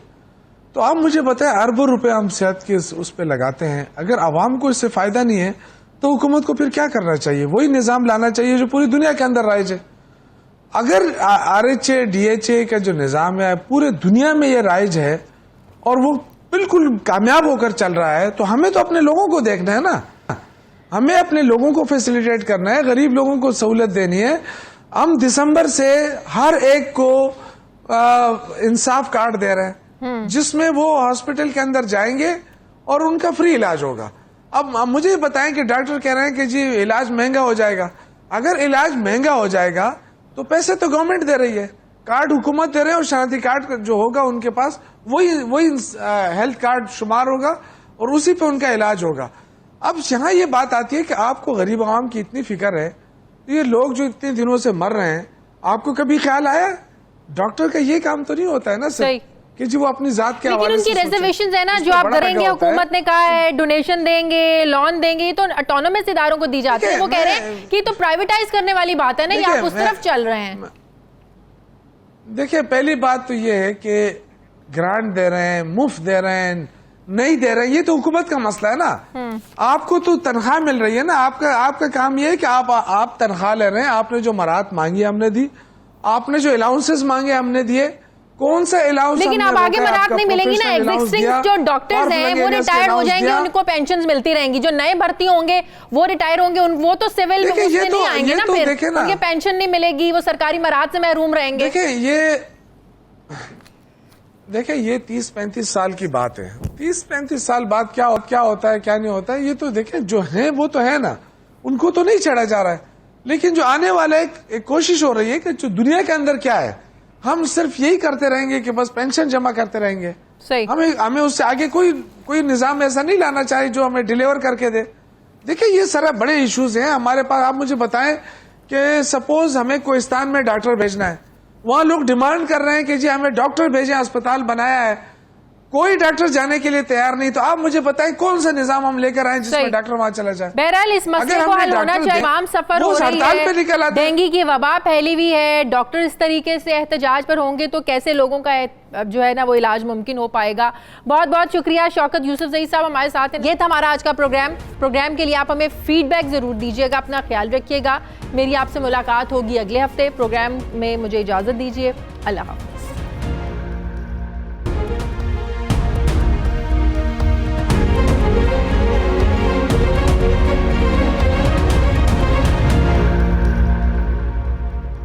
S6: तो आप मुझे बताएं अरबों रुपए हम सेहत के उस पर लगाते हैं, अगर आवाम को इससे फ़ायदा नहीं है तो हुकूमत को फिर क्या करना चाहिए? वही निज़ाम लाना चाहिए जो पूरी दुनिया के अंदर राइज है। अगर RHA DHA का जो निज़ाम है पूरे दुनिया में ये राइज है और वो बिल्कुल कामयाब होकर चल रहा है, तो हमें तो अपने लोगों को देखना है ना, हमें अपने लोगों को फैसिलिटेट करना है, गरीब लोगों को सहूलत देनी है। हम दिसंबर से हर एक को इंसाफ कार्ड दे रहे हैं जिसमें वो हॉस्पिटल के अंदर जाएंगे और उनका फ्री इलाज होगा। अब मुझे बताएं कि डॉक्टर कह रहे हैं कि जी इलाज महंगा हो जाएगा। अगर इलाज महंगा हो जाएगा तो पैसे तो गवर्नमेंट दे रही है, कार्ड हुकूमत दे रहे हैं और शनाख्ती कार्ड जो होगा उनके पास वही हेल्थ कार्ड शुमार होगा और उसी पे उनका इलाज होगा। अब यहाँ ये बात आती है कि आपको गरीब आवाम की इतनी फिक्र है, ये लोग जो इतने दिनों से मर रहे हैं, आपको कभी ख्याल आया? डॉक्टर का ये काम तो नहीं होता है ना सर कि जी वो अपनी जात के
S1: लेकिन उनकी रिजर्वेशन है ना जो आप करेंगे, हुकूमत ने कहा है डोनेशन देंगे, लोन देंगे, ये तो ऑटोनोमस इदारों को दी जाती है। वो कह रहे हैं कि तो प्राइवेटाइज करने वाली बात है ना, ये आप उस तरफ चल रहे हैं।
S6: देखिए, पहली बात तो ये है कि ग्रांट दे रहे हैं, मुफ्त दे रहे हैं, नहीं दे रहे हैं, ये तो हुकूमत का मसला है ना। आपको तो तनख्वाह मिल रही है ना, आपका काम ये है कि आप तनख्वाह ले रहे हैं, आपने जो मराहत मांगी हमने दी, आपने जो अलाउंसेस मांगे हमने दिए। कौन सा अलाउंस?
S1: लेकिन अब आगे मराहत नहीं मिलेगी ना, एग्जिस्टिंग जो डॉक्टर्स हैं वो रिटायर हो जाएंगे, उनको पेंशन मिलती रहेंगी। जो नए भर्ती होंगे वो रिटायर होंगे, वो तो सिविल में नहीं आएंगे ना, फिर उनके पेंशन नहीं मिलेगी, वो सरकारी मराहत से महरूम रहेंगे।
S6: देखिए ये 30-35 साल की बात है। 30-35 साल बाद क्या होता है क्या नहीं होता है, ये तो देखें जो है वो तो है ना, उनको तो नहीं चढ़ा जा रहा है, लेकिन जो आने वाला एक कोशिश हो रही है कि जो दुनिया के अंदर क्या है, हम सिर्फ यही करते रहेंगे कि बस पेंशन जमा करते रहेंगे।
S1: सही।
S6: हमें उससे आगे कोई निजाम ऐसा नहीं लाना चाहिए जो हमें डिलीवर करके दे। देखिए ये सारा बड़े इश्यूज हैं हमारे पास। आप मुझे बताएं कि सपोज हमें कोहिस्तान में डॉक्टर भेजना है, वहां लोग डिमांड कर रहे हैं कि जी हमें डॉक्टर भेजें, अस्पताल बनाया है, कोई डॉक्टर जाने के लिए तैयार नहीं। तो आप मुझे बताएं कौन सा निजाम हम लेकर आए जिसमें डॉक्टर वहां चला जाए।
S1: बहरहाल इस मसले को हल होना चाहिए। तमाम सफर हो रही है, डेंगू की वबा फैली हुई है, डॉक्टर इस तरीके से एहतजाज पर होंगे तो कैसे लोगों का जो है ना वो इलाज मुमकिन हो पाएगा। बहुत बहुत शुक्रिया शौकत यूसुफजई साहब हमारे साथ हैं। ये था हमारा आज का प्रोग्राम के लिए आप हमें फीडबैक जरूर दीजिएगा, अपना ख्याल रखिएगा। मेरी आपसे मुलाकात होगी अगले हफ्ते। प्रोग्राम में मुझे इजाजत दीजिए। अल्लाह हाफ़िज़।